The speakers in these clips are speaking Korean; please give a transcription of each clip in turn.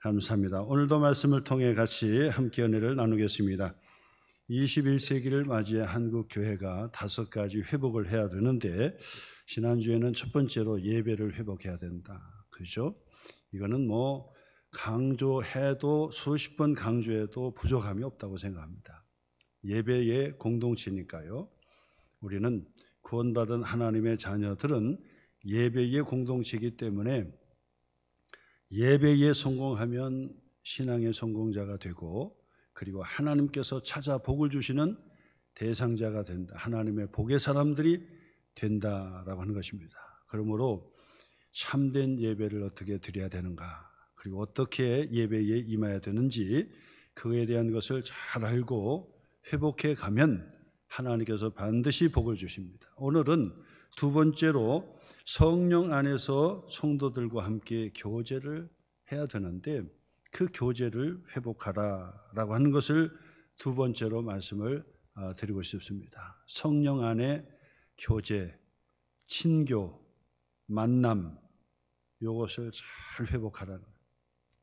감사합니다. 오늘도 말씀을 통해 같이 함께 은혜를 나누겠습니다. 21세기를 맞이해 한국 교회가 5가지 회복을 해야 되는데, 지난주에는 첫 번째로 예배를 회복해야 된다. 그죠? 이거는 강조해도 수십 번 강조해도 부족함이 없다고 생각합니다. 예배의 공동체니까요. 우리는 구원받은 하나님의 자녀들은 예배의 공동체이기 때문에 예배에 성공하면 신앙의 성공자가 되고, 그리고 하나님께서 찾아 복을 주시는 대상자가 된다. 하나님의 복의 사람들이 된다라고 하는 것입니다. 그러므로 참된 예배를 어떻게 드려야 되는가, 그리고 어떻게 예배에 임해야 되는지 그에 대한 것을 잘 알고 회복해 가면 하나님께서 반드시 복을 주십니다. 오늘은 두 번째로 성령 안에서 성도들과 함께 교제를 해야 되는데, 그 교제를 회복하라라고 하는 것을 두 번째로 말씀을 드리고 싶습니다. 성령 안에 교제, 친교, 만남, 이것을 잘 회복하라는 거예요.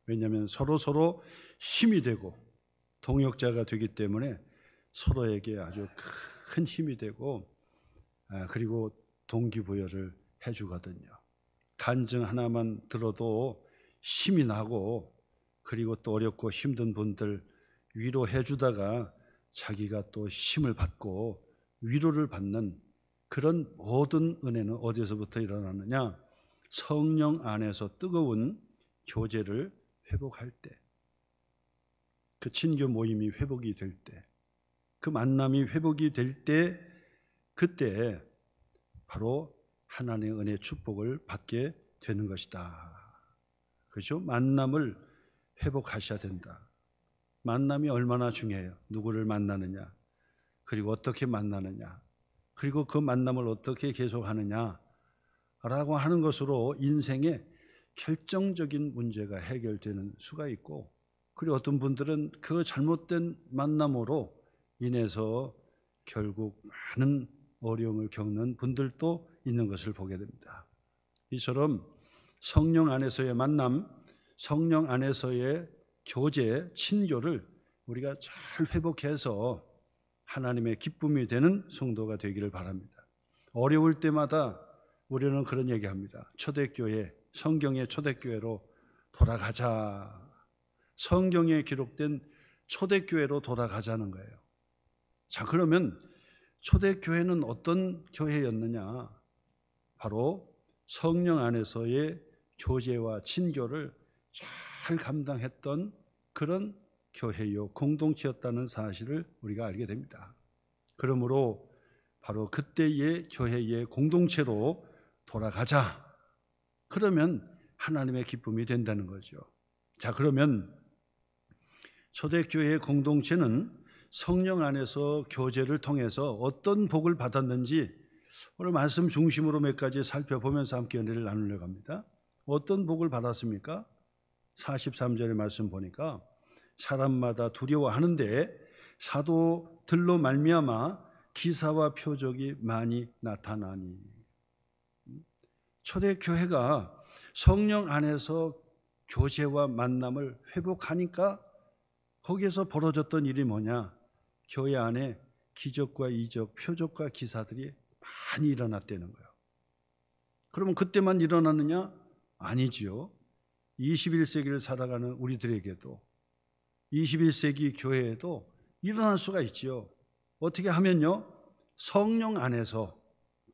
왜냐하면 서로 힘이 되고 동역자가 되기 때문에 서로에게 아주 큰 힘이 되고, 그리고 동기부여를 해주거든요. 간증 하나만 들어도 힘이 나고, 그리고 또 어렵고 힘든 분들 위로해 주다가 자기가 또 힘을 받고 위로를 받는 그런 모든 은혜는 어디서부터 일어나느냐? 성령 안에서 뜨거운 교제를 회복할 때, 그 친교 모임이 회복이 될 때, 그 만남이 회복이 될 때, 그때 바로 하나님의 은혜의 축복을 받게 되는 것이다. 그렇죠? 만남을 회복하셔야 된다. 만남이 얼마나 중요해요. 누구를 만나느냐, 그리고 어떻게 만나느냐, 그리고 그 만남을 어떻게 계속하느냐 라고 하는 것으로 인생의 결정적인 문제가 해결되는 수가 있고, 그리고 어떤 분들은 그 잘못된 만남으로 인해서 결국 많은 어려움을 겪는 분들도 있는 것을 보게 됩니다. 이처럼 성령 안에서의 만남, 성령 안에서의 교제, 친교를 우리가 잘 회복해서 하나님의 기쁨이 되는 성도가 되기를 바랍니다. 어려울 때마다 우리는 그런 얘기합니다. 초대교회, 성경의 초대교회로 돌아가자. 성경에 기록된 초대교회로 돌아가자는 거예요. 자, 그러면 초대교회는 어떤 교회였느냐? 바로 성령 안에서의 교제와 친교를 잘 감당했던 그런 교회요, 공동체였다는 사실을 우리가 알게 됩니다. 그러므로 바로 그때의 교회의 공동체로 돌아가자. 그러면 하나님의 기쁨이 된다는 거죠. 자, 그러면 초대교회의 공동체는 성령 안에서 교제를 통해서 어떤 복을 받았는지 오늘 말씀 중심으로 몇 가지 살펴보면서 함께 은혜를 나누려고 합니다. 어떤 복을 받았습니까? 43절의 말씀 보니까 사람마다 두려워하는데 사도들로 말미암아 기사와 표적이 많이 나타나니. 초대교회가 성령 안에서 교제와 만남을 회복하니까 거기에서 벌어졌던 일이 뭐냐? 교회 안에 기적과 이적, 표적과 기사들이 많이 일어났다는 거예요. 그러면 그때만 일어나느냐? 아니지요. 21세기를 살아가는 우리들에게도, 21세기 교회에도 일어날 수가 있지요. 어떻게 하면요? 성령 안에서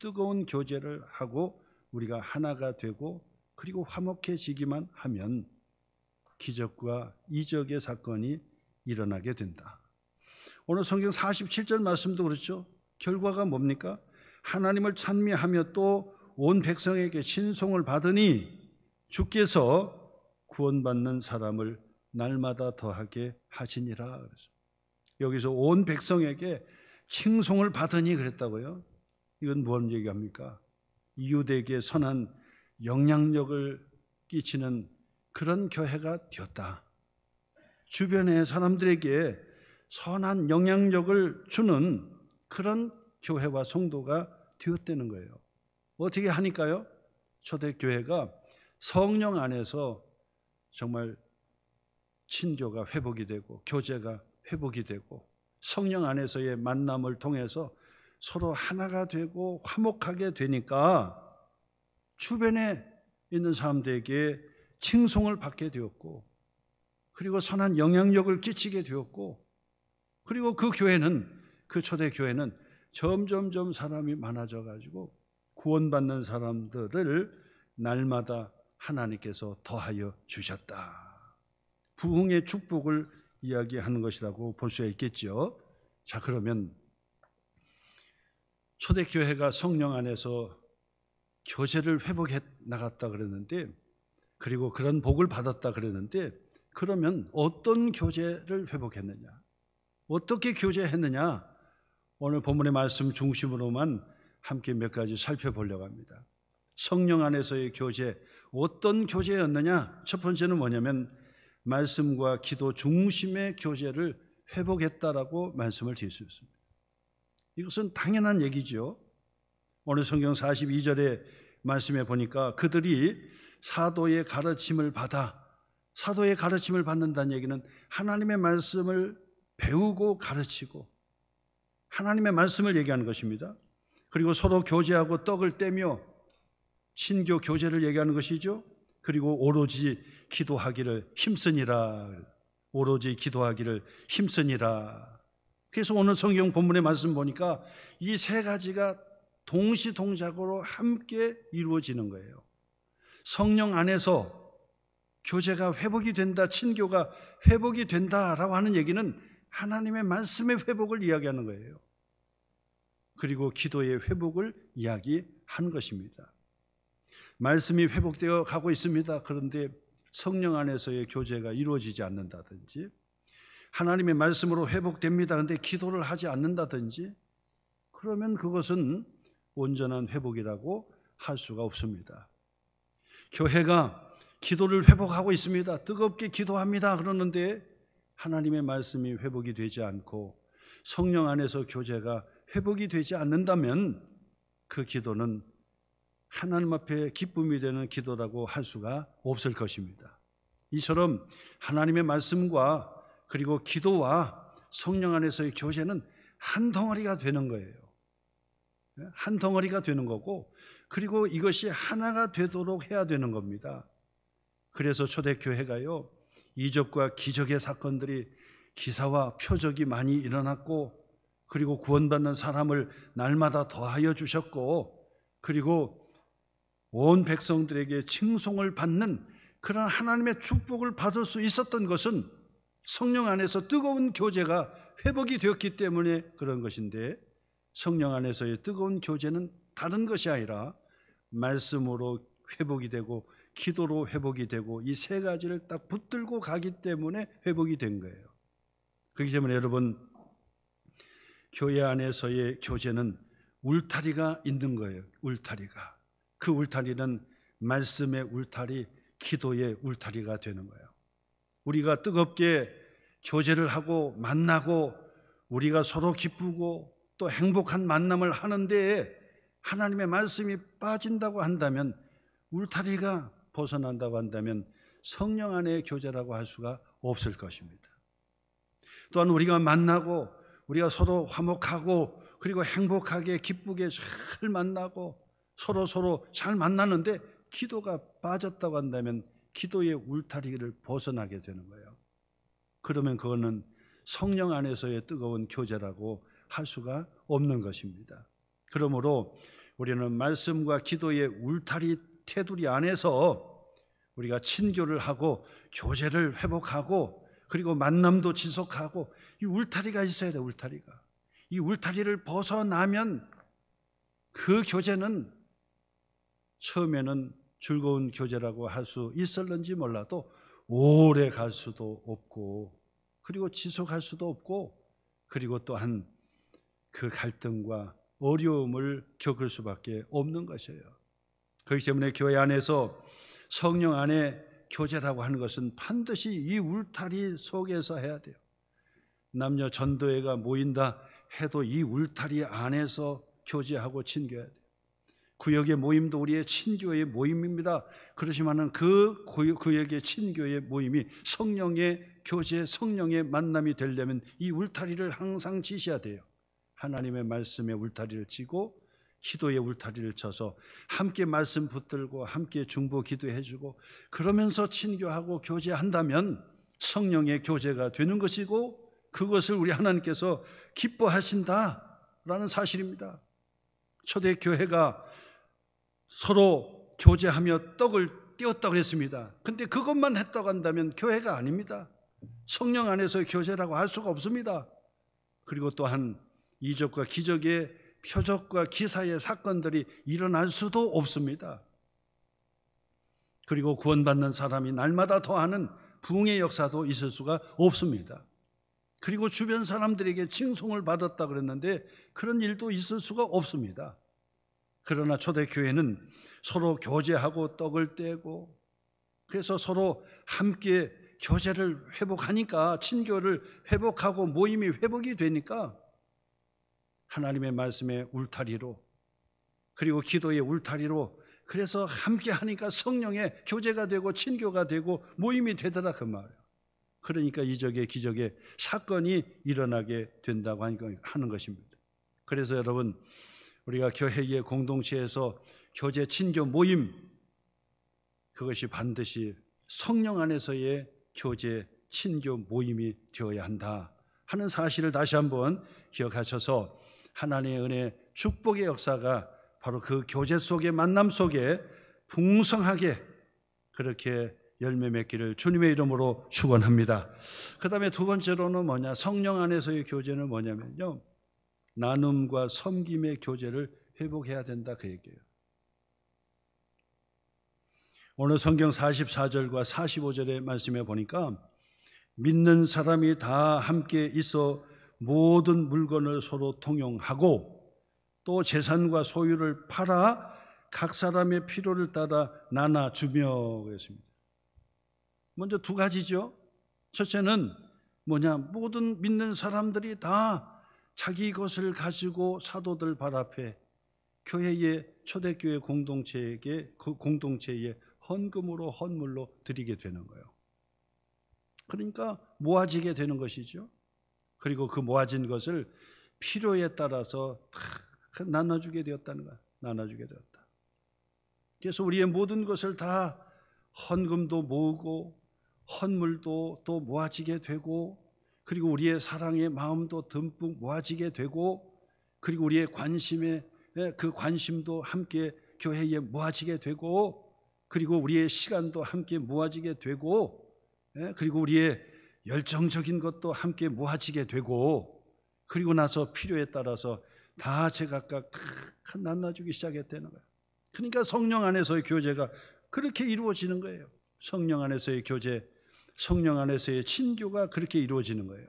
뜨거운 교제를 하고 우리가 하나가 되고, 그리고 화목해지기만 하면 기적과 이적의 사건이 일어나게 된다. 오늘 성경 47절 말씀도 그렇죠. 결과가 뭡니까? 하나님을 찬미하며 또 온 백성에게 신송을 받으니 주께서 구원받는 사람을 날마다 더하게 하시니라. 여기서 온 백성에게 칭송을 받으니 그랬다고요. 이건 무슨 얘기합니까? 이웃에게 선한 영향력을 끼치는 그런 교회가 되었다. 주변의 사람들에게 선한 영향력을 주는 그런 교회와 성도가 되었다는 거예요. 어떻게 하니까요? 초대교회가 성령 안에서 정말 친교가 회복이 되고 교제가 회복이 되고 성령 안에서의 만남을 통해서 서로 하나가 되고 화목하게 되니까 주변에 있는 사람들에게 칭송을 받게 되었고, 그리고 선한 영향력을 끼치게 되었고, 그리고 그 교회는, 그 초대 교회는 점점점 사람이 많아져 가지고 구원받는 사람들을 날마다 하나님께서 더하여 주셨다. 부흥의 축복을 이야기하는 것이라고 볼 수 있겠죠. 자, 그러면 초대교회가 성령 안에서 교제를 회복해 나갔다 그랬는데, 그리고 그런 복을 받았다 그랬는데, 그러면 어떤 교제를 회복했느냐, 어떻게 교제했느냐, 오늘 본문의 말씀 중심으로만 함께 몇 가지 살펴보려고 합니다. 성령 안에서의 교제, 어떤 교제였느냐? 첫 번째는 뭐냐면 말씀과 기도 중심의 교제를 회복했다라고 말씀을 드릴 수 있습니다. 이것은 당연한 얘기죠. 오늘 성경 42절의 말씀에 보니까 그들이 사도의 가르침을 받아, 사도의 가르침을 받는다는 얘기는 하나님의 말씀을 배우고 가르치고 하나님의 말씀을 얘기하는 것입니다. 그리고 서로 교제하고 떡을 떼며 친교 교제를 얘기하는 것이죠. 그리고 오로지 기도하기를 힘쓰니라, 오로지 기도하기를 힘쓰니라. 그래서 오늘 성경 본문의 말씀 보니까 이 세 가지가 동시동작으로 함께 이루어지는 거예요. 성령 안에서 교제가 회복이 된다, 친교가 회복이 된다라고 하는 얘기는 하나님의 말씀의 회복을 이야기하는 거예요. 그리고 기도의 회복을 이야기한 것입니다. 말씀이 회복되어 가고 있습니다. 그런데 성령 안에서의 교제가 이루어지지 않는다든지, 하나님의 말씀으로 회복됩니다. 그런데 기도를 하지 않는다든지, 그러면 그것은 온전한 회복이라고 할 수가 없습니다. 교회가 기도를 회복하고 있습니다. 뜨겁게 기도합니다. 그러는데 하나님의 말씀이 회복이 되지 않고 성령 안에서 교제가 회복이 되지 않는다면 그 기도는 하나님 앞에 기쁨이 되는 기도라고 할 수가 없을 것입니다. 이처럼 하나님의 말씀과 그리고 기도와 성령 안에서의 교제는 한 덩어리가 되는 거예요. 한 덩어리가 되는 거고, 그리고 이것이 하나가 되도록 해야 되는 겁니다. 그래서 초대교회가요, 이적과 기적의 사건들이, 기사와 표적이 많이 일어났고, 그리고 구원받는 사람을 날마다 더하여 주셨고, 그리고 온 백성들에게 칭송을 받는 그런 하나님의 축복을 받을 수 있었던 것은 성령 안에서 뜨거운 교제가 회복이 되었기 때문에 그런 것인데, 성령 안에서의 뜨거운 교제는 다른 것이 아니라 말씀으로 회복이 되고 기도로 회복이 되고 이 세 가지를 딱 붙들고 가기 때문에 회복이 된 거예요. 그렇기 때문에 여러분, 교회 안에서의 교제는 울타리가 있는 거예요. 울타리가. 그 울타리는 말씀의 울타리, 기도의 울타리가 되는 거예요. 우리가 뜨겁게 교제를 하고 만나고 우리가 서로 기쁘고 또 행복한 만남을 하는데 하나님의 말씀이 빠진다고 한다면, 울타리가 벗어난다고 한다면 성령 안의 교제라고 할 수가 없을 것입니다. 또한 우리가 만나고 우리가 서로 화목하고 그리고 행복하게 기쁘게 잘 만나고 서로 잘 만나는데 기도가 빠졌다고 한다면 기도의 울타리를 벗어나게 되는 거예요. 그러면 그거는 성령 안에서의 뜨거운 교제라고 할 수가 없는 것입니다. 그러므로 우리는 말씀과 기도의 울타리 테두리 안에서 우리가 친교를 하고 교제를 회복하고 그리고 만남도 지속하고, 이 울타리가 있어야 돼요. 울타리가. 이 울타리를 벗어나면 그 교제는 처음에는 즐거운 교제라고 할 수 있었는지 몰라도 오래 갈 수도 없고, 그리고 지속할 수도 없고, 그리고 또한 그 갈등과 어려움을 겪을 수밖에 없는 것이에요. 그렇기 때문에 교회 안에서 성령 안에 교제라고 하는 것은 반드시 이 울타리 속에서 해야 돼요. 남녀 전도회가 모인다 해도 이 울타리 안에서 교제하고 친교해야 돼요. 구역의 모임도 우리의 친교의 모임입니다. 그렇지만은 그 구역의 친교의 모임이 성령의 교제, 성령의 만남이 되려면 이 울타리를 항상 지셔야 돼요. 하나님의 말씀에 울타리를 치고 기도의 울타리를 쳐서 함께 말씀 붙들고 함께 중보 기도해주고 그러면서 친교하고 교제한다면 성령의 교제가 되는 것이고 그것을 우리 하나님께서 기뻐하신다라는 사실입니다. 초대교회가 서로 교제하며 떡을 떼었다고 했습니다. 근데 그것만 했다고 한다면 교회가 아닙니다. 성령 안에서의 교제라고 할 수가 없습니다. 그리고 또한 이적과 기적의 표적과 기사의 사건들이 일어날 수도 없습니다. 그리고 구원받는 사람이 날마다 더하는 부흥의 역사도 있을 수가 없습니다. 그리고 주변 사람들에게 칭송을 받았다 그랬는데 그런 일도 있을 수가 없습니다. 그러나 초대교회는 서로 교제하고 떡을 떼고 그래서 서로 함께 교제를 회복하니까 친교를 회복하고 모임이 회복이 되니까 하나님의 말씀의 울타리로 그리고 기도의 울타리로 그래서 함께 하니까 성령의 교제가 되고 친교가 되고 모임이 되더라 그 말이에요. 그러니까 이적의 기적의 사건이 일어나게 된다고 하는 것입니다. 그래서 여러분 우리가 교회의 공동체에서 교제 친교 모임 그것이 반드시 성령 안에서의 교제 친교 모임이 되어야 한다 하는 사실을 다시 한번 기억하셔서 하나님의 은혜 축복의 역사가 바로 그 교제 속의 만남 속에 풍성하게 그렇게 열매 맺기를 주님의 이름으로 축원합니다. 그 다음에 두 번째로는 뭐냐, 성령 안에서의 교제는 뭐냐면요, 나눔과 섬김의 교제를 회복해야 된다 그 얘기예요. 오늘 성경 44절과 45절의 말씀에 보니까 믿는 사람이 다 함께 있어 모든 물건을 서로 통용하고 또 재산과 소유를 팔아 각 사람의 필요를 따라 나눠주며 그랬습니다. 먼저 두 가지죠. 첫째는 뭐냐, 모든 믿는 사람들이 다 자기 것을 가지고 사도들 발 앞에 교회의 초대교회 공동체의 헌금으로 헌물로 드리게 되는 거예요. 그러니까 모아지게 되는 것이죠. 그리고 그 모아진 것을 필요에 따라서 다 나눠주게 되었다는 거야. 나눠주게 되었다. 그래서 우리의 모든 것을 다 헌금도 모으고 헌물도 또 모아지게 되고 그리고 우리의 사랑의 마음도 듬뿍 모아지게 되고 그리고 우리의 관심에 그 관심도 함께 교회에 모아지게 되고 그리고 우리의 시간도 함께 모아지게 되고 그리고 우리의 열정적인 것도 함께 모아지게 되고 그리고 나서 필요에 따라서 다 제각각 다 나눠주기 시작했다는 거예요. 그러니까 성령 안에서의 교제가 그렇게 이루어지는 거예요. 성령 안에서의 교제, 성령 안에서의 친교가 그렇게 이루어지는 거예요.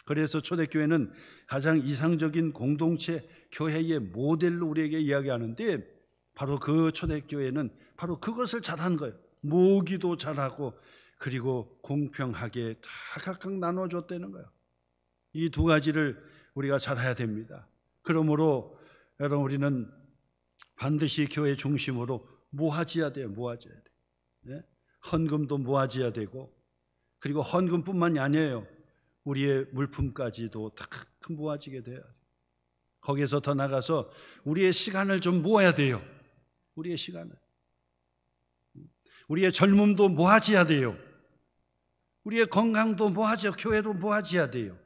그래서 초대교회는 가장 이상적인 공동체 교회의 모델로 우리에게 이야기하는데 바로 그 초대교회는 바로 그것을 잘한 거예요. 모으기도 잘하고 그리고 공평하게 다 각각 나눠줬다는 거예요. 이 두 가지를 우리가 잘해야 됩니다. 그러므로 여러분 우리는 반드시 교회 중심으로 모아져야 돼요. 모아져야 돼요. 네? 헌금도 모아져야 되고 그리고 헌금뿐만이 아니에요. 우리의 물품까지도 다 모아지게 돼야 돼요. 거기에서 더 나가서 우리의 시간을 좀 모아야 돼요. 우리의 시간을. 우리의 젊음도 모아져야 돼요. 우리의 건강도 모아져 교회로 모아져야 돼요.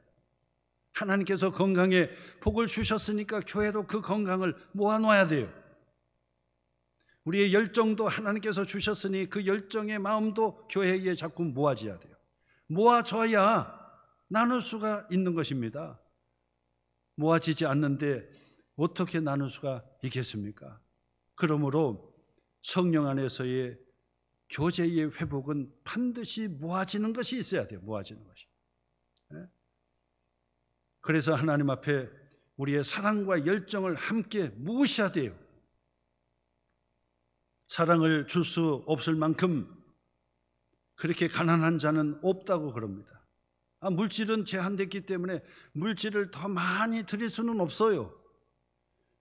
하나님께서 건강에 복을 주셨으니까 교회로 그 건강을 모아놔야 돼요. 우리의 열정도 하나님께서 주셨으니 그 열정의 마음도 교회에 자꾸 모아져야 돼요. 모아져야 나눌 수가 있는 것입니다. 모아지지 않는데 어떻게 나눌 수가 있겠습니까? 그러므로 성령 안에서의 교제의 회복은 반드시 모아지는 것이 있어야 돼요. 모아지는 것이. 그래서 하나님 앞에 우리의 사랑과 열정을 함께 모으셔야 돼요. 사랑을 줄 수 없을 만큼 그렇게 가난한 자는 없다고 그럽니다. 물질은 제한됐기 때문에 물질을 더 많이 드릴 수는 없어요.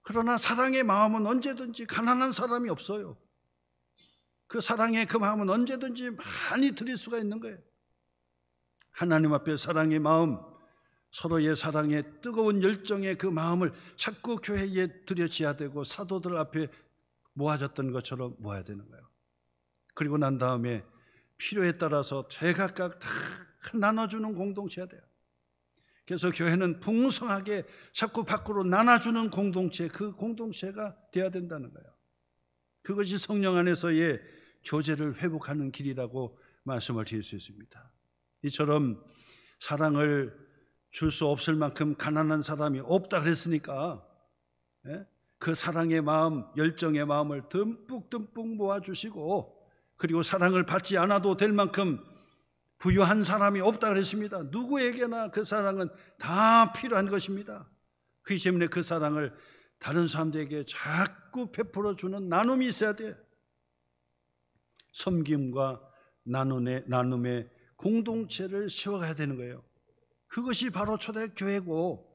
그러나 사랑의 마음은 언제든지 가난한 사람이 없어요. 그 사랑의 그 마음은 언제든지 많이 드릴 수가 있는 거예요. 하나님 앞에 사랑의 마음, 서로의 사랑의 뜨거운 열정의 그 마음을 자꾸 교회에 들여지어야 되고 사도들 앞에 모아졌던 것처럼 모아야 되는 거예요. 그리고 난 다음에 필요에 따라서 제각각 다 나눠주는 공동체가 돼요. 그래서 교회는 풍성하게 자꾸 밖으로 나눠주는 공동체, 그 공동체가 돼야 된다는 거예요. 그것이 성령 안에서의 교제를 회복하는 길이라고 말씀을 드릴 수 있습니다. 이처럼 사랑을 줄 수 없을 만큼 가난한 사람이 없다 그랬으니까 그 사랑의 마음, 열정의 마음을 듬뿍 모아주시고, 그리고 사랑을 받지 않아도 될 만큼 부유한 사람이 없다 그랬습니다. 누구에게나 그 사랑은 다 필요한 것입니다. 그렇기 때문에 그 사랑을 다른 사람들에게 자꾸 베풀어주는 나눔이 있어야 돼요. 섬김과 나눔의 공동체를 세워가야 되는 거예요. 그것이 바로 초대교회고,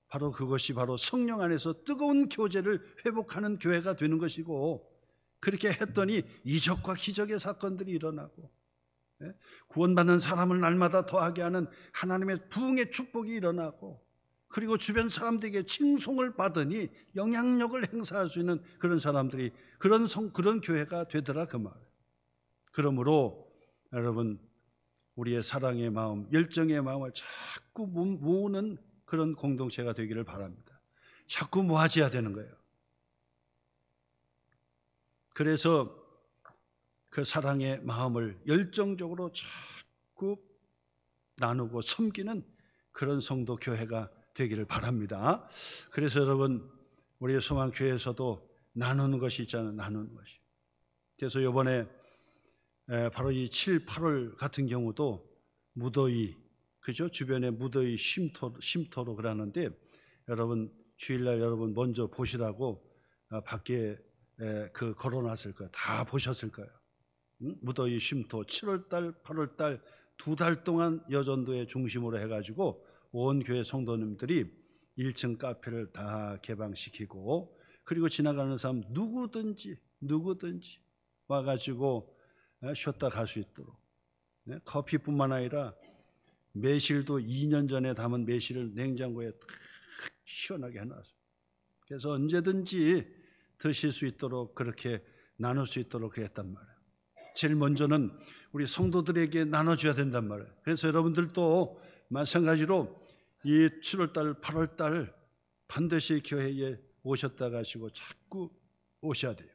바로 그것이 바로 성령 안에서 뜨거운 교제를 회복하는 교회가 되는 것이고, 그렇게 했더니 이적과 기적의 사건들이 일어나고 구원받는 사람을 날마다 더하게 하는 하나님의 부흥의 축복이 일어나고, 그리고 주변 사람들에게 칭송을 받으니 영향력을 행사할 수 있는 그런 사람들이 그런 교회가 되더라 그 말이에요. 그러므로 여러분, 우리의 사랑의 마음, 열정의 마음을 자꾸 모으는 그런 공동체가 되기를 바랍니다. 자꾸 모아져야 되는 거예요. 그래서 그 사랑의 마음을 열정적으로 자꾸 나누고 섬기는 그런 성도 교회가 되기를 바랍니다. 그래서 여러분, 우리의 소망교회에서도 나누는 것이 있잖아요. 나누는 것이. 그래서 이번에 바로 이 7, 8월 같은 경우도 무더위, 그죠? 주변에 무더위 쉼터로 그러는데, 여러분 주일날 여러분 먼저 보시라고 밖에 그 걸어놨을 거예요. 다 보셨을 거예요. 무더위 쉼터 7월달, 8월달 2달 동안 여전도의 중심으로 해가지고 온 교회 성도님들이 1층 카페를 다 개방시키고, 그리고 지나가는 사람 누구든지 와가지고 쉬었다 갈 수 있도록, 커피뿐만 아니라 매실도 2년 전에 담은 매실을 냉장고에 딱 시원하게 해놨어요. 그래서 언제든지 드실 수 있도록 그렇게 나눌 수 있도록 그랬단 말이에요. 제일 먼저는 우리 성도들에게 나눠줘야 된단 말이에요. 그래서 여러분들도 마찬가지로 이 7월달, 8월달 반드시 교회에 오셨다 가시고 자꾸 오셔야 돼요.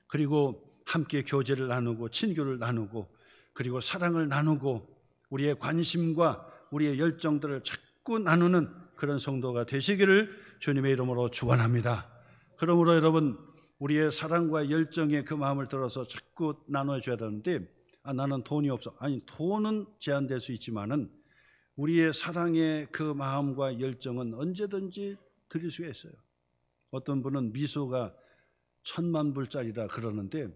그리고 함께 교제를 나누고 친교를 나누고, 그리고 사랑을 나누고, 우리의 관심과 우리의 열정들을 자꾸 나누는 그런 성도가 되시기를 주님의 이름으로 축원합니다. 그러므로 여러분, 우리의 사랑과 열정의 그 마음을 들어서 자꾸 나눠줘야 되는데, 나는 돈이 없어. 아니, 돈은 제한될 수 있지만은 우리의 사랑의 그 마음과 열정은 언제든지 드릴 수가 있어요. 어떤 분은 미소가 1,000만 불짜리라 그러는데,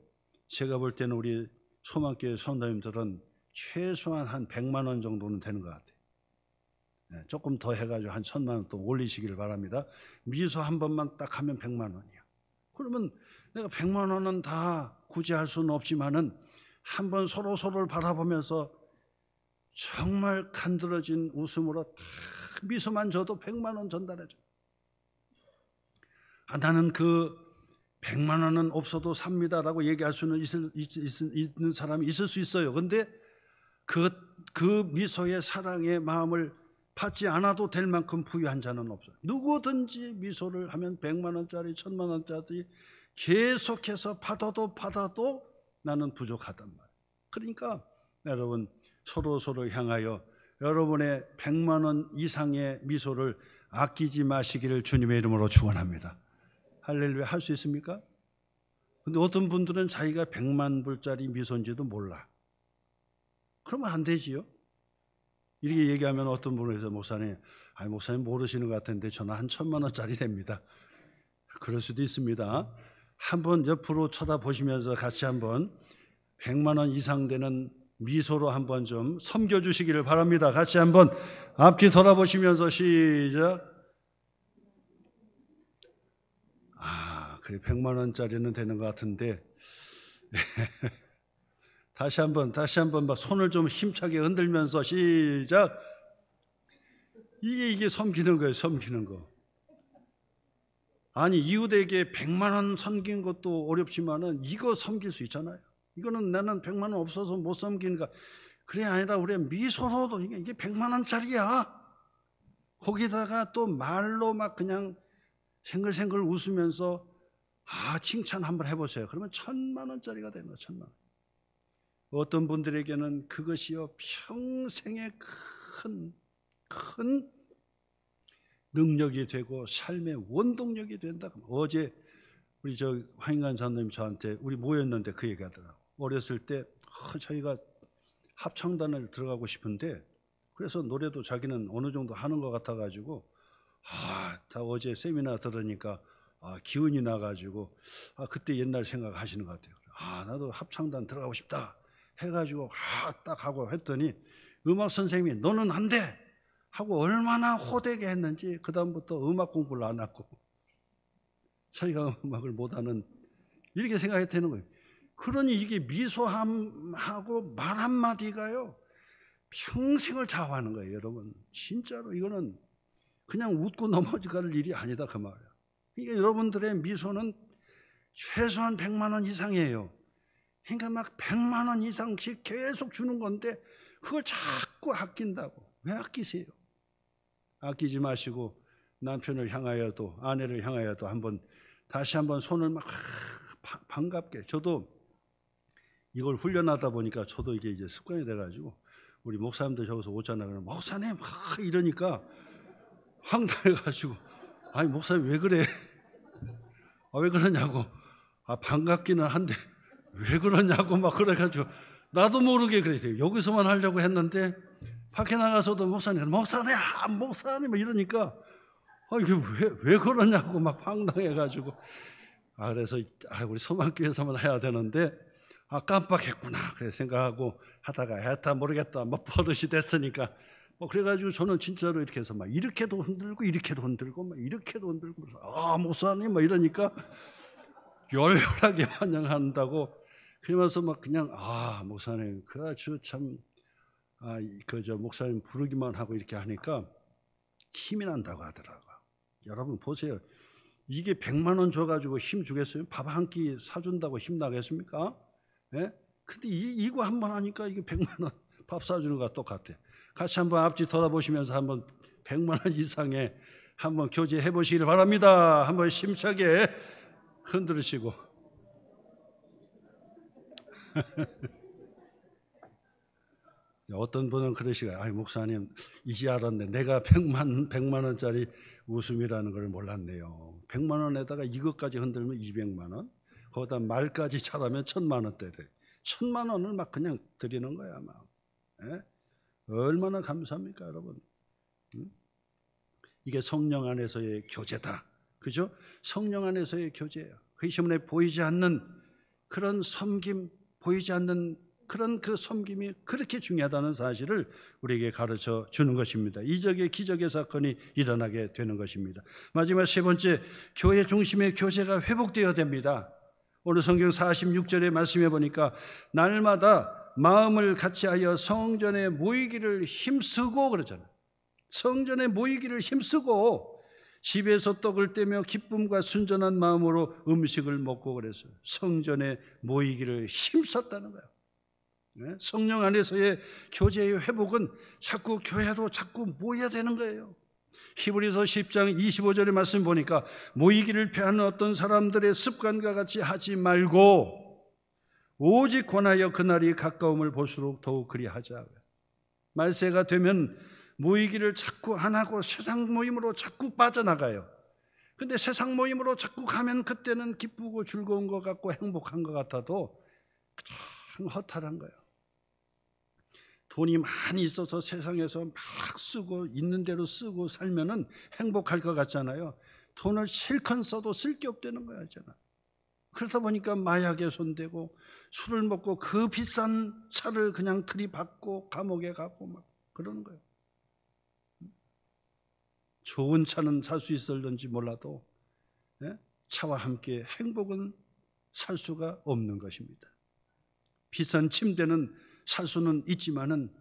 제가 볼 때는 우리 소망교회 성도님들은 최소한 한 100만 원 정도는 되는 것 같아요. 조금 더 해가지고 한 1,000만 원 또 올리시기를 바랍니다. 미소 한 번만 딱 하면 100만 원이야. 그러면 내가 100만 원은 다 굳이 할 수는 없지만은 한번 서로를 바라보면서 정말 간드러진 웃음으로 딱 미소만 줘도 100만 원 전달해줘. 나는 그 100만 원은 없어도 삽니다라고 얘기할 수는 있는 사람이 있을 수 있어요. 그런데 그 미소의 사랑의 마음을 받지 않아도 될 만큼 부유한 자는 없어요. 누구든지 미소를 하면 100만 원짜리, 1,000만 원짜리 계속해서 받아도 나는 부족하단 말이에요. 그러니까 여러분, 서로를 향하여 여러분의 100만 원 이상의 미소를 아끼지 마시기를 주님의 이름으로 축원합니다. 할렐루야. 할 수 있습니까? 근데 어떤 분들은 자기가 100만 불짜리 미소인지도 몰라. 그러면 안 되지요. 이렇게 얘기하면 어떤 분은 해서 목사님 모르시는 것 같은데 저는 한 1,000만 원짜리 됩니다. 그럴 수도 있습니다. 한번 옆으로 쳐다보시면서 같이 한번 100만 원 이상 되는 미소로 한번 좀 섬겨주시기를 바랍니다. 같이 한번 앞뒤 돌아보시면서 시작. 그 100만 원짜리는 되는 것 같은데 다시 한번 막 손을 좀 힘차게 흔들면서 시작. 이게 섬기는 거예요. 섬기는 거. 아니 이웃에게 100만 원 섬긴 것도 어렵지만은 이거 섬길 수 있잖아요. 이거는 나는 100만 원 없어서 못 섬기니까. 그래 아니라 우리 미소로도 이게 100만 원짜리야. 거기다가 또 말로 막 그냥 생글생글 웃으면서 칭찬 한번 해보세요. 그러면 1000만 원짜리가 되는 거예요. 1000만 원. 어떤 분들에게는 그것이요 평생의 큰 능력이 되고 삶의 원동력이 된다. 어제 우리 황인관 장로님 저한테 우리 모였는데 그 얘기하더라고. 어렸을 때 저희가 합창단을 들어가고 싶은데 그래서 노래도 자기는 어느 정도 하는 것 같아가지고 다 어제 세미나 들으니까 기운이 나가지고 그때 옛날 생각하시는 것 같아요. 나도 합창단 들어가고 싶다 해가지고 딱 하고 했더니 음악 선생님이 너는 안 돼 하고 얼마나 호되게 했는지 그 다음부터 음악 공부를 안 하고 자기가 음악을 못하는 이렇게 생각이 되는 거예요. 그러니 이게 미소함하고 말 한마디가요 평생을 좌우하는 거예요. 여러분 진짜로 이거는 그냥 웃고 넘어갈 일이 아니다 그 말이에요. 그러니까 여러분들의 미소는 최소한 100만 원 이상이에요. 그러니까 막 100만 원 이상씩 계속 주는 건데 그걸 자꾸 아낀다고. 왜 아끼세요? 아끼지 마시고 남편을 향하여도 아내를 향하여도 다시 한번 손을 막 반갑게. 저도 이걸 훈련하다 보니까 저도 이게 이제 습관이 돼가지고 우리 목사님들 저기서 오잖아요. 그러면 목사님 이러니까 황당해가지고 아니 목사님 왜 그래? 왜 그러냐고. 반갑기는 한데 왜 그러냐고 막 그래가지고 나도 모르게 그랬어요. 여기서만 하려고 했는데 밖에 나가서도 목사님 뭐 이러니까 이게 왜 그러냐고 막 황당해가지고 그래서 우리 소망교회에서만 해야 되는데 깜빡했구나 그래 생각하고 하다가 했다 모르겠다 뭐 버릇이 됐으니까 그래가지고 저는 진짜로 이렇게 해서 막 이렇게도 흔들고 이렇게도 흔들고 막 이렇게도 흔들고 목사님 막 이러니까 열렬하게 환영한다고 그러면서 막 그냥 목사님 그아주 참 저 목사님 부르기만 하고 이렇게 하니까 힘이 난다고 하더라고요. 여러분 보세요. 이게 100만 원 줘가지고 힘 주겠어요? 밥 한 끼 사준다고 힘 나겠습니까? 예? 근데 이거 한 번 하니까 이게 100만 원 밥 사주는 거와 똑같아. 같이 한번 앞뒤 돌아보시면서 한번 100만 원 이상의 한번 교제해 보시길 바랍니다. 한번 심차게 흔들으시고. 어떤 분은 그러시고요. 목사님 이제 알았네. 내가 100만 원짜리 웃음이라는 걸 몰랐네요. 100만 원에다가 이것까지 흔들면 200만 원. 거기다 말까지 잘하면 1000만 원대 돼. 1000만 원을 막 그냥 드리는 거야 막. 예? 얼마나 감사합니까 여러분. 이게 성령 안에서의 교제다. 그죠? 성령 안에서의 교제예요. 그 때문에 보이지 않는 그런 섬김, 보이지 않는 그런 그 섬김이 그렇게 중요하다는 사실을 우리에게 가르쳐 주는 것입니다. 이적의 기적의 사건이 일어나게 되는 것입니다. 마지막 세 번째, 교회 중심의 교제가 회복되어야 됩니다. 오늘 성경 46절에 말씀해 보니까 날마다 마음을 같이하여 성전에 모이기를 힘쓰고 그러잖아요. 성전에 모이기를 힘쓰고 집에서 떡을 떼며 기쁨과 순전한 마음으로 음식을 먹고 그랬어요. 성전에 모이기를 힘썼다는 거예요. 성령 안에서의 교제의 회복은 자꾸 교회로 자꾸 모여야 되는 거예요. 히브리서 10장 25절의 말씀 보니까 모이기를 피하는 어떤 사람들의 습관과 같이 하지 말고 오직 권하여 그날이 가까움을 볼수록 더욱 그리하자. 말세가 되면 모이기를 자꾸 안 하고 세상 모임으로 자꾸 빠져나가요. 근데 세상 모임으로 자꾸 가면 그때는 기쁘고 즐거운 것 같고 행복한 것 같아도 참 허탈한 거예요. 돈이 많이 있어서 세상에서 막 쓰고 있는 대로 쓰고 살면은 행복할 것 같잖아요. 돈을 실컷 써도 쓸 게 없다는 거야, 있잖아. 그러다 보니까 마약에 손대고 술을 먹고 그 비싼 차를 그냥 들이받고 감옥에 가고 막 그러는 거예요. 좋은 차는 살 수 있을런지 몰라도 차와 함께 행복은 살 수가 없는 것입니다. 비싼 침대는 살 수는 있지만은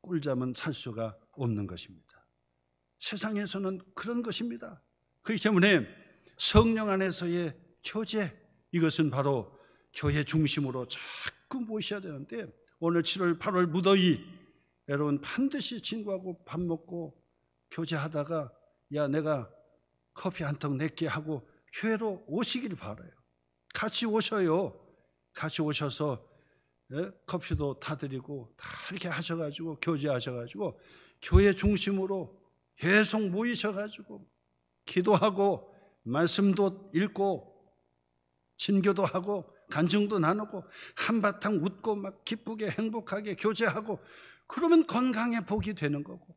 꿀잠은 살 수가 없는 것입니다. 세상에서는 그런 것입니다. 그렇기 때문에 성령 안에서의 교제, 이것은 바로 교회 중심으로 자꾸 모셔야 되는데, 오늘 7월 8월 무더위, 여러분 반드시 친구하고 밥 먹고 교제하다가 야 내가 커피 한 턱 낼게 하고 교회로 오시길 바라요. 같이 오셔요. 같이 오셔서 커피도 타드리고 다 이렇게 하셔가지고 교제하셔가지고 교회 중심으로 계속 모이셔가지고 기도하고 말씀도 읽고 친교도 하고 간증도 나누고 한바탕 웃고 막 기쁘게 행복하게 교제하고, 그러면 건강의 복이 되는 거고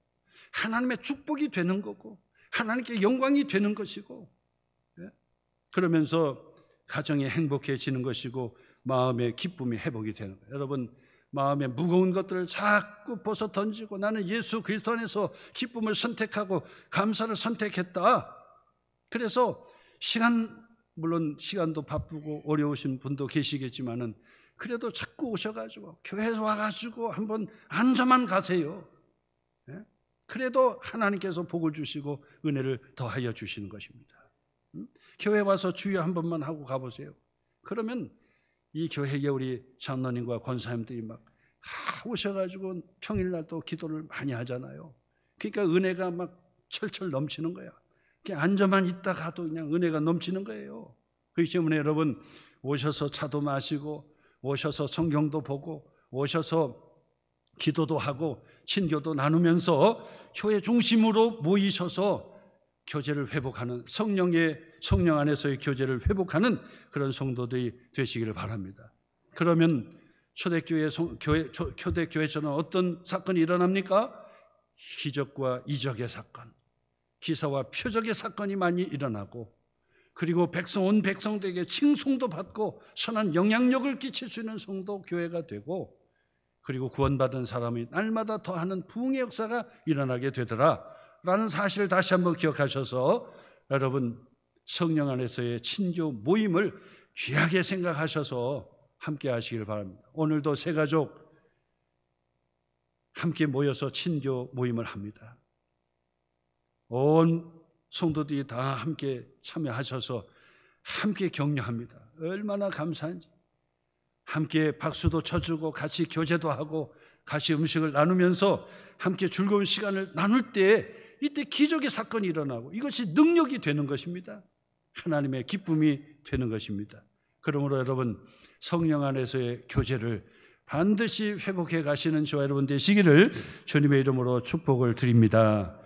하나님의 축복이 되는 거고 하나님께 영광이 되는 것이고, 그러면서 가정이 행복해지는 것이고 마음의 기쁨이 회복이 되는 거예요. 여러분, 마음의 무거운 것들을 자꾸 벗어 던지고 나는 예수 그리스도 안에서 기쁨을 선택하고 감사를 선택했다. 그래서 물론 시간도 바쁘고 어려우신 분도 계시겠지만은 그래도 자꾸 오셔가지고 교회에 와가지고 한번 앉아만 가세요. 그래도 하나님께서 복을 주시고 은혜를 더하여 주시는 것입니다. 교회 와서 주여 한 번만 하고 가보세요. 그러면 이 교회에 우리 장로님과 권사님들이 막 오셔가지고 평일날도 기도를 많이 하잖아요. 그러니까 은혜가 막 철철 넘치는 거야. 그냥 앉아만 있다가도 그냥 은혜가 넘치는 거예요. 그렇기 때문에 여러분, 오셔서 차도 마시고 오셔서 성경도 보고 오셔서 기도도 하고 친교도 나누면서 교회 중심으로 모이셔서 교제를 회복하는, 성령 안에서의 교제를 회복하는 그런 성도들이 되시기를 바랍니다. 그러면 초대교회에서는 어떤 사건이 일어납니까? 기적과 이적의 사건, 기사와 표적의 사건이 많이 일어나고, 그리고 온 백성들에게 칭송도 받고 선한 영향력을 끼칠 수 있는 성도 교회가 되고, 그리고 구원받은 사람이 날마다 더하는 부흥의 역사가 일어나게 되더라 라는 사실을 다시 한번 기억하셔서 여러분, 성령 안에서의 친교 모임을 귀하게 생각하셔서 함께 하시길 바랍니다. 오늘도 새 가족 함께 모여서 친교 모임을 합니다. 온 성도들이 다 함께 참여하셔서 함께 격려합니다. 얼마나 감사한지. 함께 박수도 쳐주고 같이 교제도 하고 같이 음식을 나누면서 함께 즐거운 시간을 나눌 때, 이때 기적의 사건이 일어나고 이것이 능력이 되는 것입니다. 하나님의 기쁨이 되는 것입니다. 그러므로 여러분, 성령 안에서의 교제를 반드시 회복해 가시는 저와 여러분 되시기를 주님의 이름으로 축복을 드립니다.